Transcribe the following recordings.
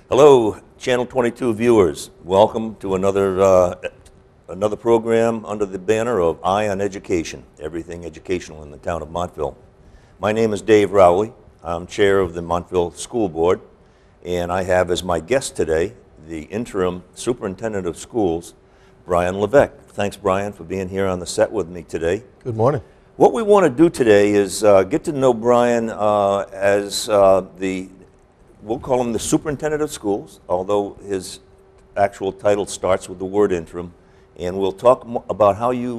Hello, Channel 22 viewers. Welcome to another program under the banner of Eye on Education, everything educational in the town of Montville. My name is Dave Rowley. I'm chair of the Montville School Board, and I have as my guest today the Interim Superintendent of Schools, Brian Levesque. Thanks, Brian, for being here on the set with me today. Good morning. What we want to do today is get to know Brian as we'll call him the Superintendent of Schools, although his actual title starts with the word interim. And we'll talk about how you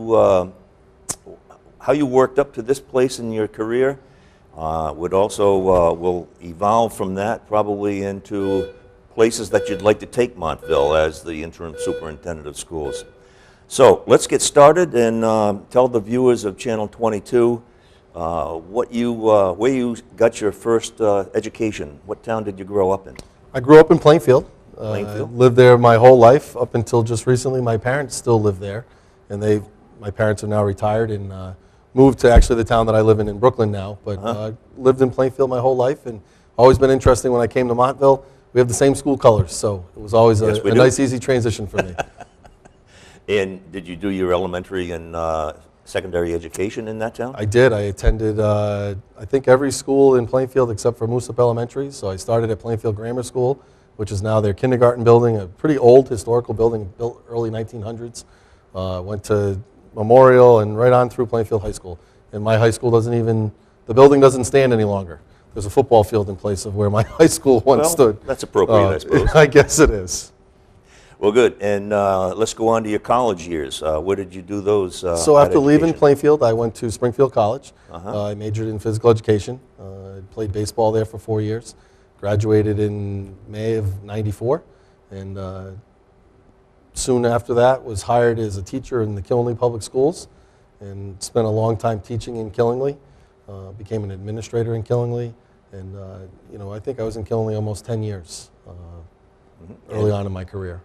worked up to this place in your career. We'll evolve from that probably into places that you'd like to take Montville as the Interim Superintendent of Schools. So let's get started and tell the viewers of Channel 22 where you got your first education. What town did you grow up in? I grew up in Plainfield. Plainfield? Lived there my whole life up until just recently. My parents still live there, and my parents are now retired and moved to actually the town that I live in Brooklyn now. But lived in Plainfield my whole life, and always been interesting when I came to Montville. We have the same school colors, so it was always a nice, easy transition for me. And did you do your elementary and secondary education in that town? I did. I attended, I think, every school in Plainfield except for Moosup Elementary. So I started at Plainfield Grammar School, which is now their kindergarten building, a pretty old historical building built early 1900s. Went to Memorial and right on through Plainfield High School. And my high school the building doesn't stand any longer. There's a football field in place of where my high school once stood. That's appropriate, I suppose. I guess it is. Well, good. And let's go on to your college years. Where did you do those? So after leaving Plainfield, I went to Springfield College. I majored in physical education. Played baseball there for 4 years. Graduated in May of '94, and soon after that was hired as a teacher in the Killingly Public Schools, and spent a long time teaching in Killingly. Became an administrator in Killingly, and I think I was in Killingly almost 10 years early on in my career.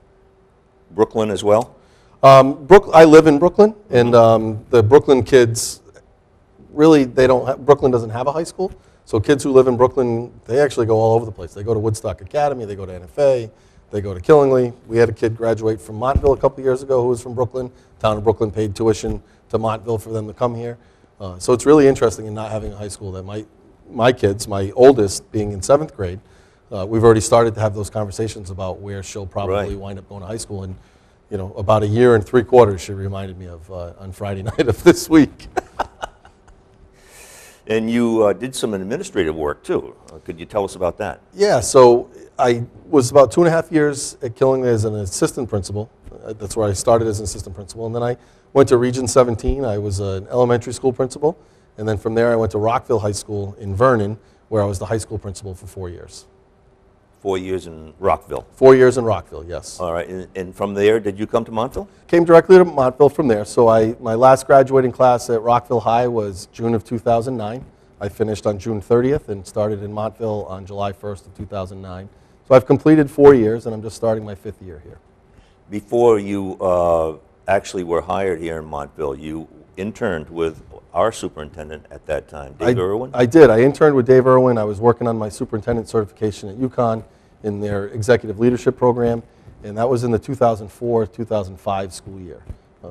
Brooklyn as well? I live in Brooklyn, and the Brooklyn kids, really, Brooklyn doesn't have a high school, so kids who live in Brooklyn, they actually go all over the place. They go to Woodstock Academy, they go to NFA, they go to Killingly. We had a kid graduate from Montville a couple years ago who was from Brooklyn. Town of Brooklyn paid tuition to Montville for them to come here. So it's really interesting in not having a high school that my kids, my oldest being in 7th grade, we've already started to have those conversations about where she'll probably wind up going to high school. And about 1 year and 3/4 she reminded me of on Friday night of this week. And you did some administrative work too. Could you tell us about that? Yeah, so I was about 2.5 years at Killingly as an assistant principal. That's where I started as an assistant principal. And then I went to Region 17. I was an elementary school principal. And then from there I went to Rockville High School in Vernon, where I was the high school principal for 4 years. 4 years in Rockville? 4 years in Rockville, yes. All right, and from there, did you come to Montville? Came directly to Montville from there. So my last graduating class at Rockville High was June of 2009. I finished on June 30th and started in Montville on July 1st of 2009. So I've completed 4 years, and I'm just starting my 5th year here. Before you actually were hired here in Montville, you interned with our superintendent at that time, Dave Irwin? I did. I interned with Dave Irwin. I was working on my superintendent certification at UConn in their executive leadership program, and that was in the 2004-2005 school year.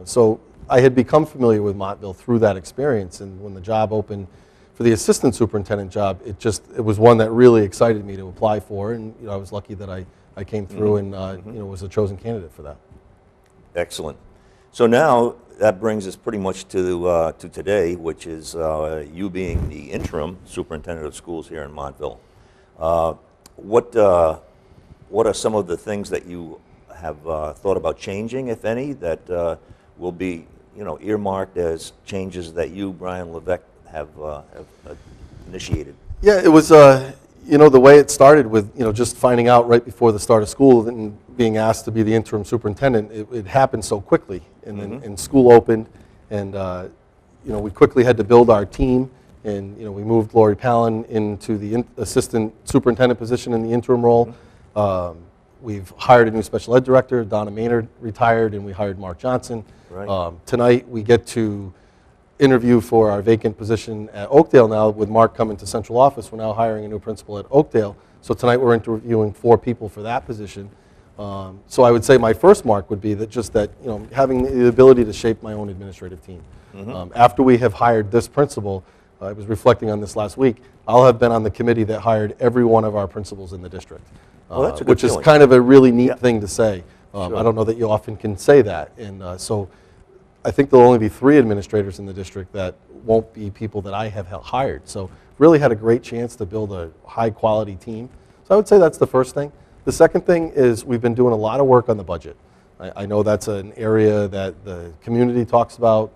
So I had become familiar with Montville through that experience, and when the job opened for the assistant superintendent job, it was one that really excited me to apply for, and I was lucky that I came through and was a chosen candidate for that. Excellent. So now that brings us pretty much to today, which is you being the interim superintendent of schools here in Montville. What are some of the things that you have thought about changing, if any, that will be earmarked as changes that you, Brian Levesque, have initiated? Yeah, it was the way it started with just finding out right before the start of school and being asked to be the interim superintendent. It happened so quickly, and then school opened, and we quickly had to build our team, and we moved Lori Palin into the assistant superintendent position in the interim role. We've hired a new special ed director. Donna Maynard retired, and we hired Mark Johnson. Right. Tonight we get to interview for our vacant position at Oakdale now. With Mark coming to central office, we're now hiring a new principal at Oakdale. So tonight we're interviewing 4 people for that position. So I would say my first mark would be that just that, you know, having the ability to shape my own administrative team. After we have hired this principal, I was reflecting on this last week, I'll have been on the committee that hired every one of our principals in the district, Well, that's a good which feeling. is kind of a really neat thing to say. Sure. I don't know that you often can say that. And so I think there'll only be 3 administrators in the district that won't be people that I have hired. So really had a great chance to build a high quality team. So I would say that's the first thing. The second thing is we've been doing a lot of work on the budget. I know that's an area that the community talks about.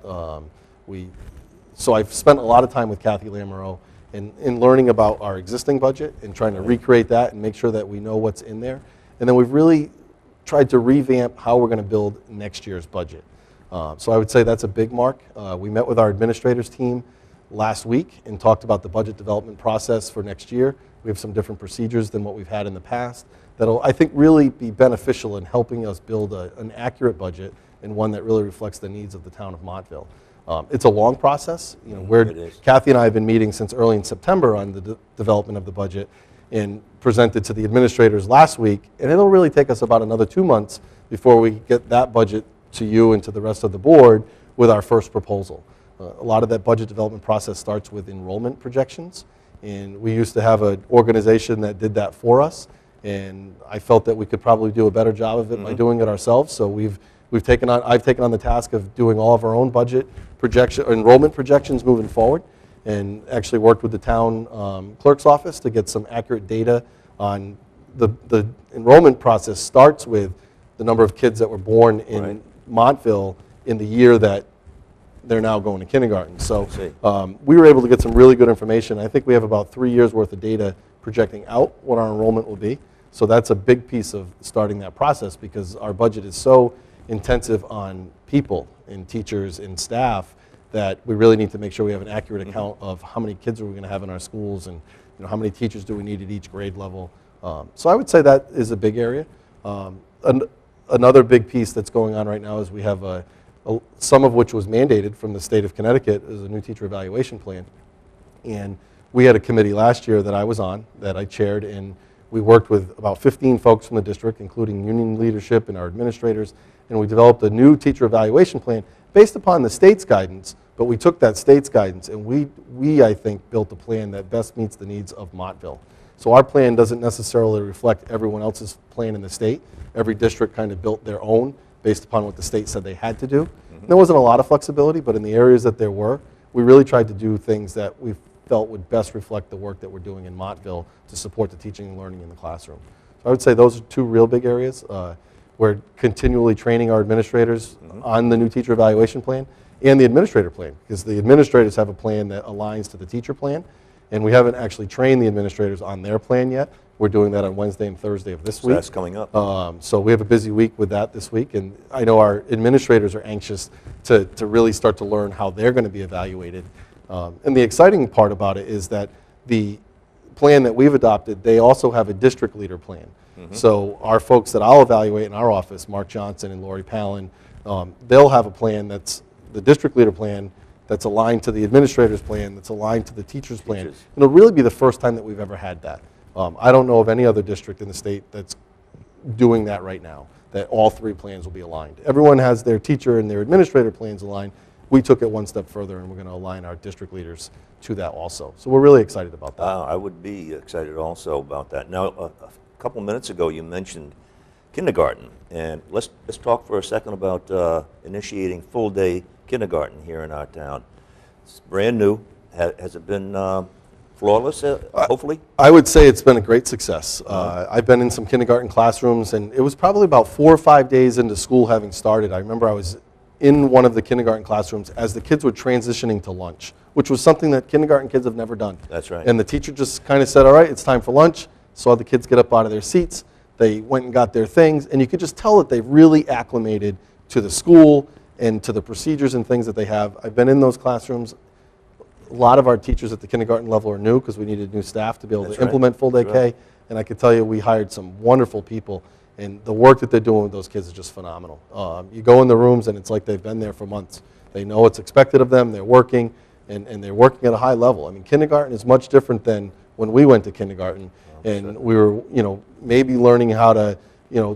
So I've spent a lot of time with Kathy Lamoureux in learning about our existing budget and trying to recreate that and make sure that we know what's in there. And then we've really tried to revamp how we're going to build next year's budget. So I would say that's a big mark. We met with our administrators team last week and talked about the budget development process for next year. We have some different procedures than what we've had in the past that'll, I think, really be beneficial in helping us build an accurate budget and one that really reflects the needs of the town of Montville. It's a long process. You know, Kathy and I have been meeting since early in September on the development of the budget and presented to the administrators last week, and it'll really take us about another 2 months before we get that budget to you and to the rest of the board with our first proposal. A lot of that budget development process starts with enrollment projections, and we used to have an organization that did that for us, and I felt that we could probably do a better job of it by doing it ourselves. So I've taken on the task of doing all of our own budget enrollment projections moving forward, and actually worked with the town clerk's office to get some accurate data on the enrollment process. Starts with the number of kids that were born in Montville in the year that they're now going to kindergarten. So we were able to get some really good information. I think we have about 3 years worth of data projecting out what our enrollment will be. So that's a big piece of starting that process, because our budget is so intensive on people and teachers and staff that we really need to make sure we have an accurate account of how many kids are we going to have in our schools, and how many teachers do we need at each grade level. So I would say that is a big area. Another big piece that's going on right now is we have some of which was mandated from the state of Connecticut is a new teacher evaluation plan. And we had a committee last year that I was on, that I chaired, and we worked with about 15 folks from the district, including union leadership and our administrators, and we developed a new teacher evaluation plan based upon the state's guidance. But we took that state's guidance and we I think, built a plan that best meets the needs of Montville. So our plan doesn't necessarily reflect everyone else's plan in the state. Every district kind of built their own based upon what the state said they had to do. There wasn't a lot of flexibility, but in the areas that there were, we really tried to do things that we felt would best reflect the work that we're doing in Montville to support the teaching and learning in the classroom. So I would say those are 2 real big areas. We're continually training our administrators on the new teacher evaluation plan and the administrator plan, because the administrators have a plan that aligns to the teacher plan, and we haven't actually trained the administrators on their plan yet. We're doing that on Wednesday and Thursday of this week. That's coming up. So we have a busy week with that this week, and I know our administrators are anxious to really start to learn how they're going to be evaluated. And the exciting part about it is that the plan that we've adopted, they also have a district leader plan. So our folks that I'll evaluate in our office, Mark Johnson and Lori Palin, they'll have a plan that's the district leader plan that's aligned to the administrator's plan, that's aligned to the teacher's plan. And it'll really be the first time that we've ever had that. I don't know of any other district in the state that's doing that right now, that all 3 plans will be aligned. Everyone has their teacher and their administrator plans aligned. We took it one step further, and we're going to align our district leaders to that also. So we're really excited about that. I would be excited also about that. Now, a couple minutes ago, you mentioned kindergarten, and let's talk for a second about initiating full-day kindergarten here in our town. It's brand new. Has it been flawless, hopefully? I would say it's been a great success. I've been in some kindergarten classrooms, and it was probably about 4 or 5 days into school having started. I remember I was in one of the kindergarten classrooms as the kids were transitioning to lunch, which was something that kindergarten kids have never done. That's right. And the teacher just kind of said, all right, it's time for lunch. Saw the kids get up out of their seats. They went and got their things, and you could just tell that they really acclimated to the school and to the procedures and things that they have. I've been in those classrooms. A lot of our teachers at the kindergarten level are new because we needed new staff to be able to implement full-day K. And I can tell you we hired some wonderful people, and the work that they're doing with those kids is just phenomenal. You go in the rooms and it's like they've been there for months. They know what's expected of them. They're working, and they're working at a high level. I mean, kindergarten is much different than when we went to kindergarten, and we were, maybe learning how to,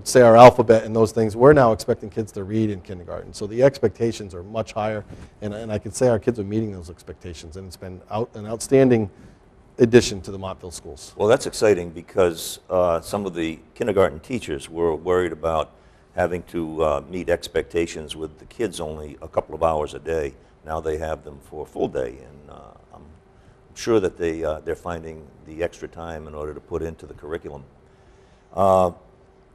say our alphabet and those things. We're now expecting kids to read in kindergarten. So the expectations are much higher, and I can say our kids are meeting those expectations, and it's been an outstanding addition to the Montville schools. Well, that's exciting because some of the kindergarten teachers were worried about having to meet expectations with the kids only a couple of hours a day. Now they have them for a full day, and I'm sure that they're finding the extra time in order to put into the curriculum.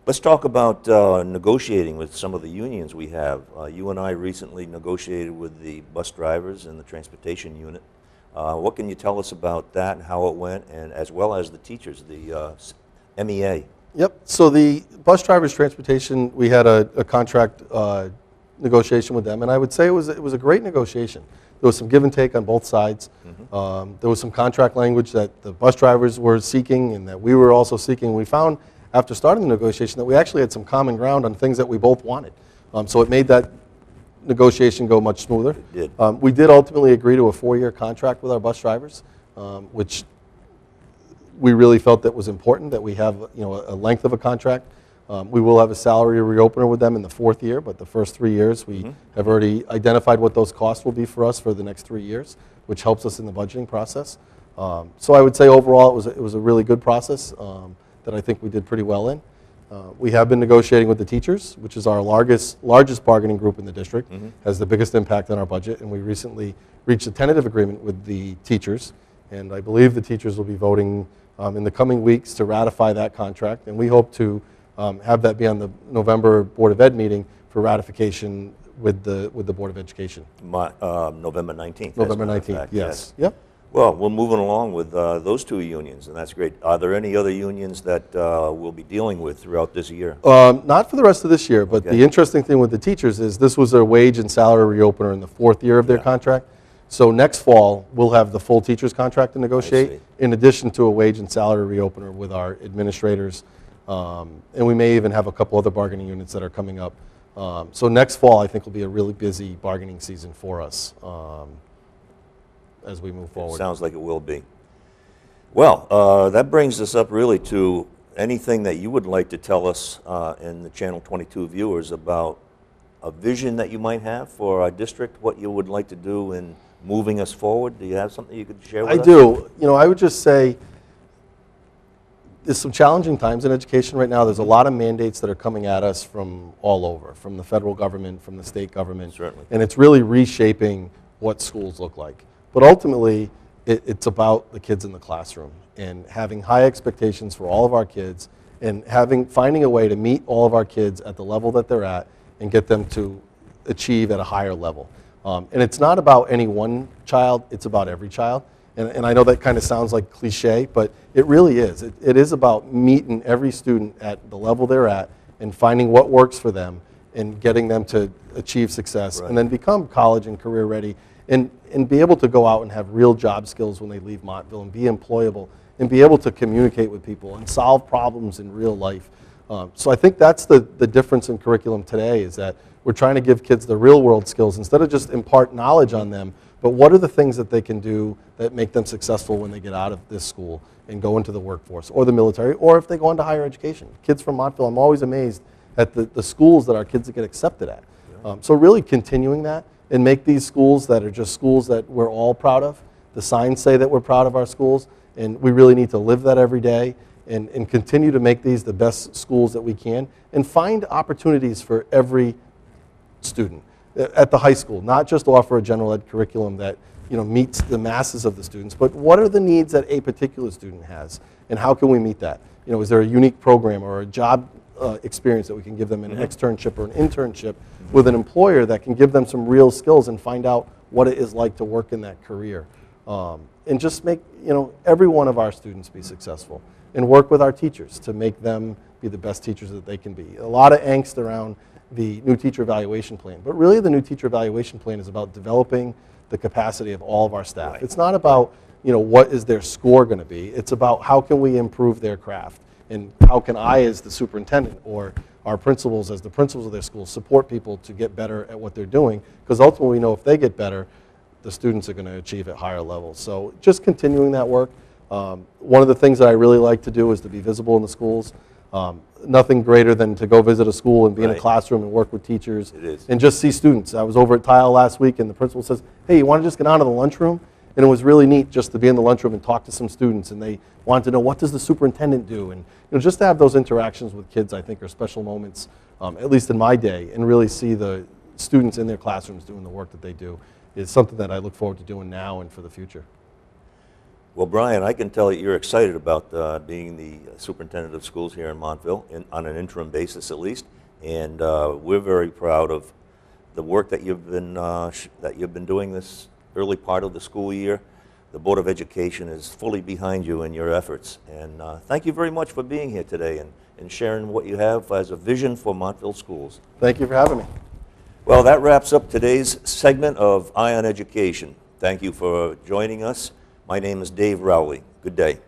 Let's talk about negotiating with some of the unions we have. You and I recently negotiated with the bus drivers and the transportation unit. What can you tell us about that and how it went, and as well as the teachers, the MEA? Yep. So the bus drivers transportation, we had a contract negotiation with them, and I would say it was a great negotiation. There was some give and take on both sides. There was some contract language that the bus drivers were seeking and that we were also seeking. We found after starting the negotiation that we actually had some common ground on things that we both wanted. So it made that negotiation go much smoother. It did. We did ultimately agree to a 4-year contract with our bus drivers, which we really felt that was important, that we have a length of a contract. We will have a salary reopener with them in the 4th year, but the first 3 years we have already identified what those costs will be for us for the next 3 years, which helps us in the budgeting process. So I would say overall it was a really good process that I think we did pretty well in. We have been negotiating with the teachers, which is our largest bargaining group in the district, has the biggest impact on our budget, and we recently reached a tentative agreement with the teachers, and I believe the teachers will be voting in the coming weeks to ratify that contract, and we hope to have that be on the November Board of Ed meeting for ratification with the Board of Education. November 19th. November 19th, yes. Yep. Well, we're moving along with those 2 unions, and that's great. Are there any other unions that we'll be dealing with throughout this year? Not for the rest of this year, but the interesting thing with the teachers is this was their wage and salary reopener in the 4th year of their contract. So next fall, we'll have the full teachers contract to negotiate, in addition to a wage and salary reopener with our administrators. And we may even have a couple other bargaining units that are coming up. So next fall, I think, will be a really busy bargaining season for us as we move forward. It sounds like it will be. Well, that brings us up really to anything that you would like to tell us in the Channel 22 viewers about a vision that you might have for our district, what you would like to do in moving us forward. Do you have something you could share with us? I do. I would just say there's some challenging times in education right now. There's a lot of mandates that are coming at us from all over, from the federal government, from the state government. Certainly. And it's really reshaping what schools look like. But ultimately, it's about the kids in the classroom and having high expectations for all of our kids and finding a way to meet all of our kids at the level that they're at and get them to achieve at a higher level. And it's not about any one child, it's about every child. And I know that kind of sounds like cliche, but it really is. It is about meeting every student at the level they're at and finding what works for them and getting them to achieve success and then become college and career ready and be able to go out and have real job skills when they leave Montville and be employable and be able to communicate with people and solve problems in real life. So I think that's the difference in curriculum today, is that we're trying to give kids the real world skills instead of just impart knowledge on them, but what are the things that they can do that make them successful when they get out of this school and go into the workforce or the military, or if they go into higher education. Kids from Montville, I'm always amazed at the schools that our kids get accepted at. So really continuing that and make these schools that are just schools that we're all proud of. The signs say that we're proud of our schools, and we really need to live that every day and continue to make these the best schools that we can and find opportunities for every student at the high school, not just offer a general ed curriculum that meets the masses of the students, but what are the needs that a particular student has and how can we meet that? Is there a unique program or a job experience that we can give them, an externship or an internship with an employer that can give them some real skills and find out what it is like to work in that career. And just make every one of our students be successful and work with our teachers to make them be the best teachers that they can be. A lot of angst around the new teacher evaluation plan, but really the new teacher evaluation plan is about developing the capacity of all of our staff. Right. It's not about what is their score going to be. It's about how can we improve their craft and how can I as the superintendent or our principals, as the principals of their schools, support people to get better at what they're doing, because ultimately we know if they get better, the students are going to achieve at higher levels. So just continuing that work. One of the things that I really like to do is to be visible in the schools. Nothing greater than to go visit a school and be in a Right. classroom and work with teachers It is. and just see students. I was over at Tile last week and the principal says, hey, you want to just get out of the lunchroom? And it was really neat just to be in the lunchroom and talk to some students, and they wanted to know, what does the superintendent do? And just to have those interactions with kids, I think, are special moments, at least in my day, and really see the students in their classrooms doing the work that they do is something that I look forward to doing now and for the future. Well, Brian, I can tell that you're excited about being the superintendent of schools here in Montville, on an interim basis at least, and we're very proud of the work that you've been doing this early part of the school year. The Board of Education is fully behind you in your efforts, and thank you very much for being here today and sharing what you have as a vision for Montville schools. Thank you for having me. Well, that wraps up today's segment of Eye on Education. Thank you for joining us. My name is Dave Rowley. Good day.